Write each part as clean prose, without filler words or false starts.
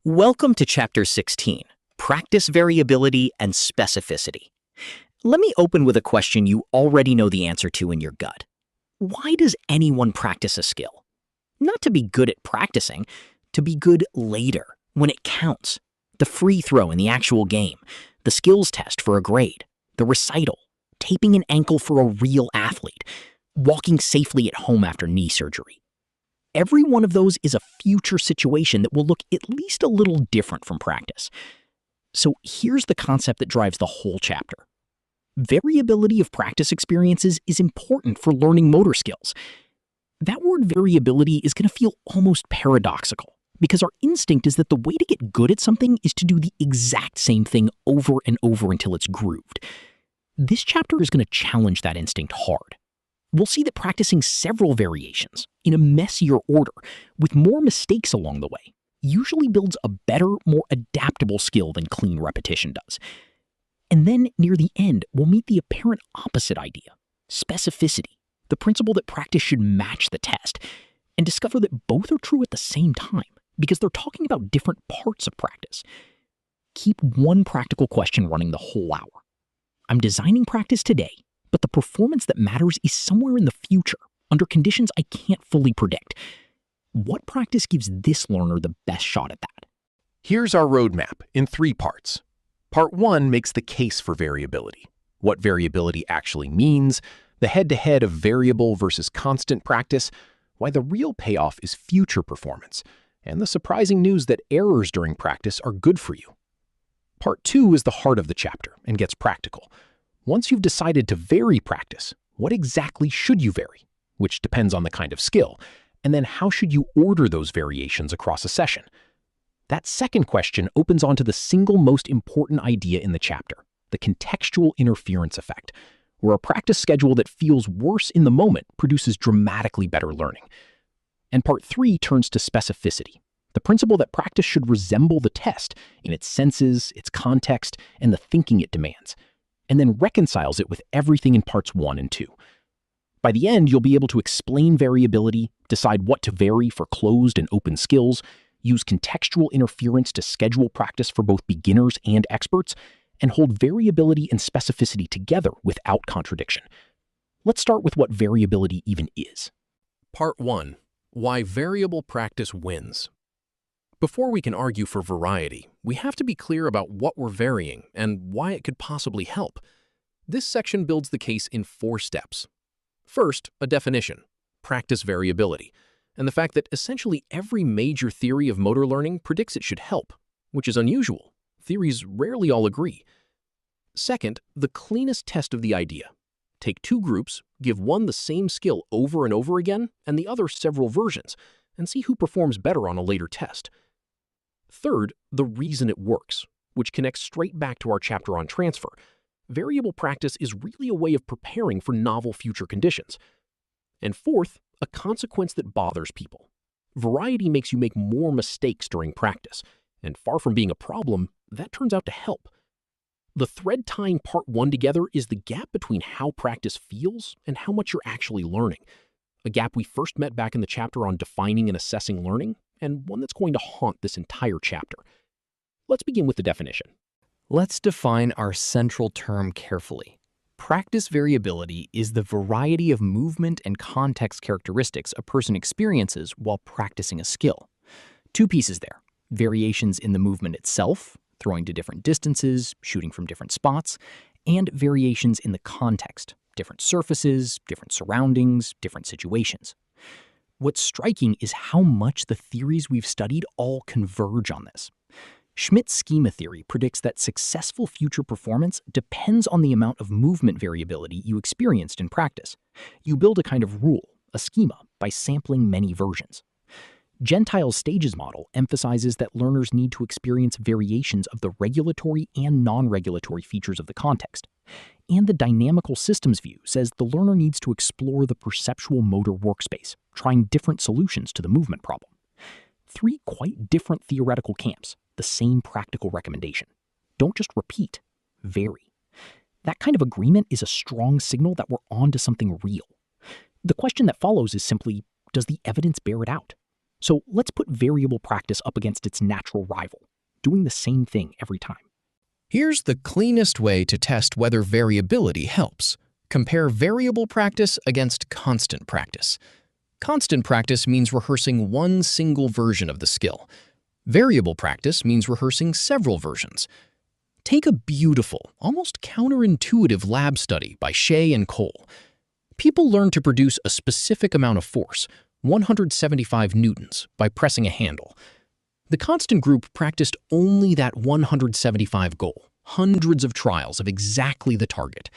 Welcome to Chapter 16, Practice Variability and Specificity. Let me open with a question you already know the answer to in your gut. Why does anyone practice a skill? Not to be good at practicing, to be good later, when it counts. The free throw in the actual game, the skills test for a grade, the recital, taping an ankle for a real athlete, walking safely at home after knee surgery. Every one of those is a future situation that will look at least a little different from practice. So here's the concept that drives the whole chapter. Variability of practice experiences is important for learning motor skills. That word variability is going to feel almost paradoxical, because our instinct is that the way to get good at something is to do the exact same thing over and over until it's grooved. This chapter is going to challenge that instinct hard. We'll see that practicing several variations in a messier order with more mistakes along the way usually builds a better, more adaptable skill than clean repetition does. And then near the end, we'll meet the apparent opposite idea, specificity, the principle that practice should match the test, and discover that both are true at the same time because they're talking about different parts of practice. Keep one practical question running the whole hour. I'm designing practice today, but the performance that matters is somewhere in the future, under conditions I can't fully predict. What practice gives this learner the best shot at that? Here's our roadmap in 3 parts. Part 1 makes the case for variability, what variability actually means, the head-to-head of variable versus constant practice, why the real payoff is future performance, and the surprising news that errors during practice are good for you. Part 2 is the heart of the chapter and gets practical. Once you've decided to vary practice, what exactly should you vary? Which depends on the kind of skill. And then how should you order those variations across a session? That second question opens onto the single most important idea in the chapter, the contextual interference effect, where a practice schedule that feels worse in the moment produces dramatically better learning. And part 3 turns to specificity, the principle that practice should resemble the test in its senses, its context, and the thinking it demands, and then reconciles it with everything in parts 1 and 2. By the end, you'll be able to explain variability, decide what to vary for closed and open skills, use contextual interference to schedule practice for both beginners and experts, and hold variability and specificity together without contradiction. Let's start with what variability even is. Part 1. Why variable practice wins. Before we can argue for variety, we have to be clear about what we're varying and why it could possibly help. This section builds the case in 4 steps. First, a definition, practice variability, and the fact that essentially every major theory of motor learning predicts it should help, which is unusual. Theories rarely all agree. Second, the cleanest test of the idea. Take 2 groups, give one the same skill over and over again, and the other several versions, and see who performs better on a later test. Third, the reason it works, which connects straight back to our chapter on transfer. Variable practice is really a way of preparing for novel future conditions. And fourth, a consequence that bothers people. Variety makes you make more mistakes during practice, and far from being a problem, that turns out to help. The thread tying part 1 together is the gap between how practice feels and how much you're actually learning. A gap we first met back in the chapter on defining and assessing learning, and one that's going to haunt this entire chapter. Let's begin with the definition. Let's define our central term carefully. Practice variability is the variety of movement and context characteristics a person experiences while practicing a skill. 2 pieces there: variations in the movement itself, throwing to different distances, shooting from different spots, and variations in the context, different surfaces, different surroundings, different situations. What's striking is how much the theories we've studied all converge on this. Schmidt's schema theory predicts that successful future performance depends on the amount of movement variability you experienced in practice. You build a kind of rule, a schema, by sampling many versions. Gentile's stages model emphasizes that learners need to experience variations of the regulatory and non-regulatory features of the context. And the dynamical systems view says the learner needs to explore the perceptual motor workspace, trying different solutions to the movement problem. 3 quite different theoretical camps, the same practical recommendation. Don't just repeat, vary. That kind of agreement is a strong signal that we're on to something real. The question that follows is simply, does the evidence bear it out? So let's put variable practice up against its natural rival, doing the same thing every time. Here's the cleanest way to test whether variability helps. Compare variable practice against constant practice. Constant practice means rehearsing one single version of the skill. Variable practice means rehearsing several versions. Take a beautiful, almost counterintuitive lab study by Shea and Cole. People learn to produce a specific amount of force, 175 newtons, by pressing a handle. The constant group practiced only that 175 goal, hundreds of trials of exactly the target.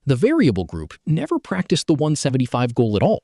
The variable group never practiced the 175 goal at all.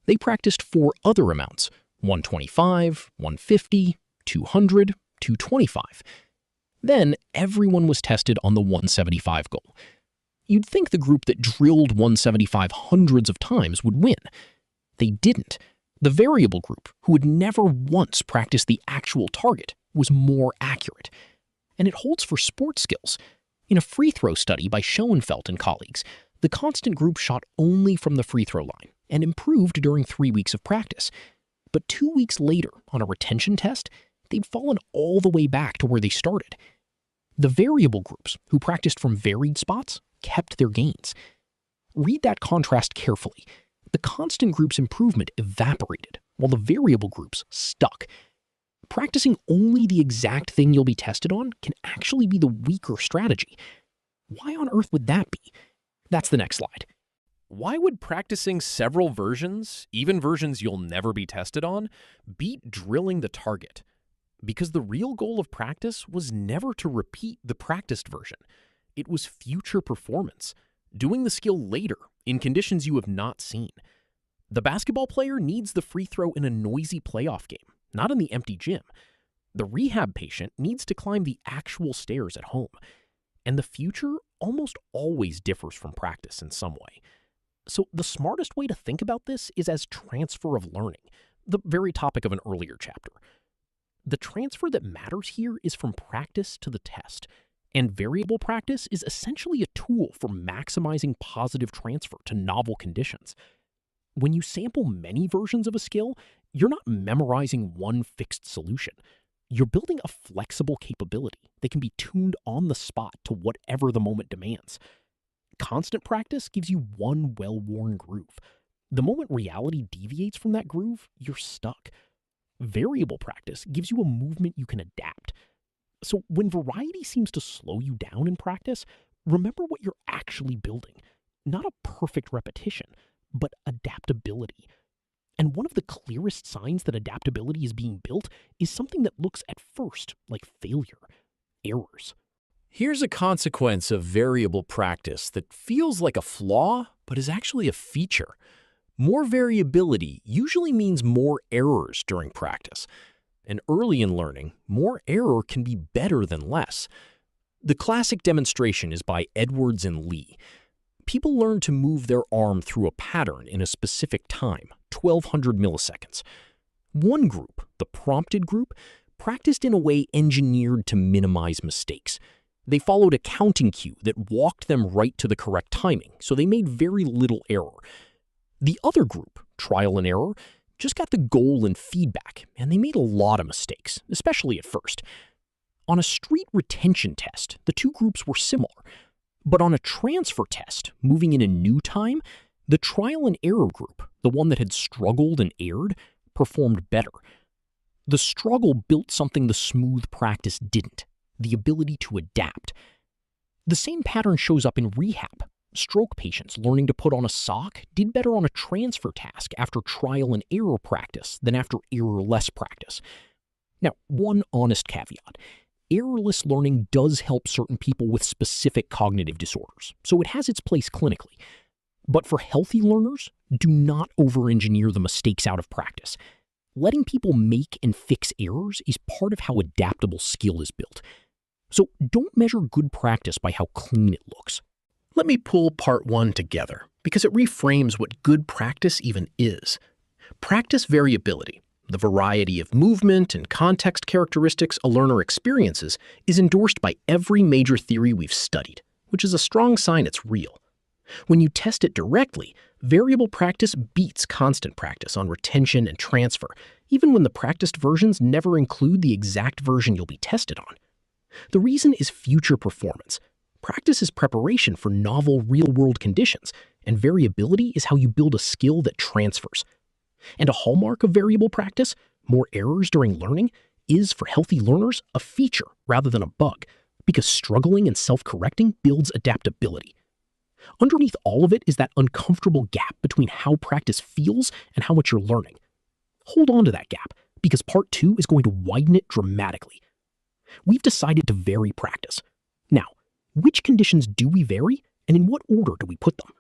They practiced 4 other amounts, 125, 150, 200, 225. Then everyone was tested on the 175 goal. You'd think the group that drilled 175 hundreds of times would win. They didn't. The variable group, who had never once practiced the actual target, was more accurate. And it holds for sports skills. In a free throw study by Schoenfeld and colleagues, the constant group shot only from the free throw line and improved during 3 weeks of practice. But 2 weeks later, on a retention test, they'd fallen all the way back to where they started. The variable groups, who practiced from varied spots, kept their gains. Read that contrast carefully. The constant group's improvement evaporated, while the variable groups stuck. Practicing only the exact thing you'll be tested on can actually be the weaker strategy. Why on earth would that be? That's the next slide. Why would practicing several versions, even versions you'll never be tested on, beat drilling the target? Because the real goal of practice was never to repeat the practiced version. It was future performance, doing the skill later in conditions you have not seen. The basketball player needs the free throw in a noisy playoff game, not in the empty gym. The rehab patient needs to climb the actual stairs at home. And the future almost always differs from practice in some way. So the smartest way to think about this is as transfer of learning, the very topic of an earlier chapter. The transfer that matters here is from practice to the test, and variable practice is essentially a tool for maximizing positive transfer to novel conditions. When you sample many versions of a skill, you're not memorizing one fixed solution. You're building a flexible capability that can be tuned on the spot to whatever the moment demands. Constant practice gives you one well-worn groove. The moment reality deviates from that groove, you're stuck. Variable practice gives you a movement you can adapt. So when variety seems to slow you down in practice, remember what you're actually building. Not a perfect repetition, but adaptability. And one of the clearest signs that adaptability is being built is something that looks at first like failure, errors. Here's a consequence of variable practice that feels like a flaw, but is actually a feature. More variability usually means more errors during practice. And early in learning, more error can be better than less. The classic demonstration is by Edwards and Lee. People learn to move their arm through a pattern in a specific time, 1200 milliseconds. One group, the prompted group, practiced in a way engineered to minimize mistakes. They followed a counting cue that walked them right to the correct timing, so they made very little error. The other group, trial and error, just got the goal and feedback, and they made a lot of mistakes, especially at first. On a street retention test, the two groups were similar. But on a transfer test, moving in a new time, the trial and error group, the one that had struggled and erred, performed better. The struggle built something the smooth practice didn't, the ability to adapt. The same pattern shows up in rehab. Stroke patients learning to put on a sock did better on a transfer task after trial and error practice than after errorless practice. Now, one honest caveat. Errorless learning does help certain people with specific cognitive disorders, so it has its place clinically. But for healthy learners, do not over-engineer the mistakes out of practice. Letting people make and fix errors is part of how adaptable skill is built. So don't measure good practice by how clean it looks. Let me pull part 1 together, because it reframes what good practice even is. Practice variability, the variety of movement and context characteristics a learner experiences, is endorsed by every major theory we've studied, which is a strong sign it's real. When you test it directly, variable practice beats constant practice on retention and transfer, even when the practiced versions never include the exact version you'll be tested on. The reason is future performance. Practice is preparation for novel real-world conditions, and variability is how you build a skill that transfers. And a hallmark of variable practice, more errors during learning, is, for healthy learners, a feature rather than a bug, because struggling and self-correcting builds adaptability. Underneath all of it is that uncomfortable gap between how practice feels and how much you're learning. Hold on to that gap, because part 2 is going to widen it dramatically. We've decided to vary practice. Now, which conditions do we vary, and in what order do we put them?